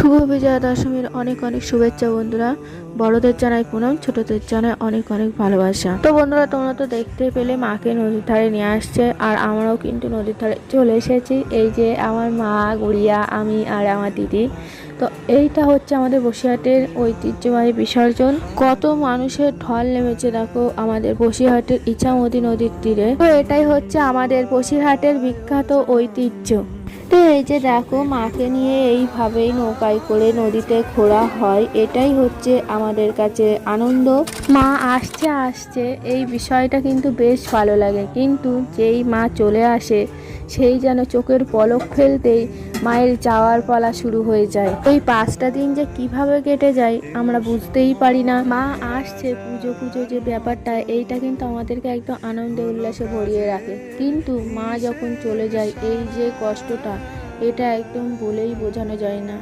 শুভ বিজয়া দশমীর অনেক অনেক শুভেচ্ছা বন্ধুরা। বড়দের জানাই প্রণাম, ছোটদের জানাই অনেক অনেক ভালোবাসা। তো বন্ধুরা, তোমরা তো দেখতে পেলে মাকে নদীর ধারে নিয়ে আসছে, আর আমরাও কিন্তু নদীর ধারে চলে এসেছি। এই যে আমার মা, গুড়িয়া, আমি আর আমার দিদি। তো এইটা হচ্ছে আমাদের বসিরহাটের ঐতিহ্যবাহী বিসর্জন। কত মানুষের ঢল নেমেছে দেখো আমাদের বসিরহাটের ইছামতি নদীর তীরে। তো এটাই হচ্ছে আমাদের বসিরহাটের বিখ্যাত ঐতিহ্য। তো এই যে দেখো মাকে নিয়ে এইভাবেই নৌকায় করে নদীতে ঘোরা হয়, এটাই হচ্ছে আমাদের কাছে আনন্দ। মা আসছে আসছে এই বিষয়টা কিন্তু বেশ ভালো লাগে, কিন্তু যেই মা চলে আসে সেই যেন চোখের পলক ফেলতেই মায়ের যাওয়ার পালা শুরু হয়ে যায়। এই 5টা দিন যে কিভাবে কেটে যায় আমরা বুঝতেই পারি না। মা আসছে, পুজো পুজো যে ব্যাপারটা, এইটা কিন্তু আমাদেরকে একদম আনন্দে উল্লাসে ভরিয়ে রাখে, কিন্তু মা যখন চলে যায় এই যে কষ্টটা, এটা একদম বলেই বোঝানো যায় না।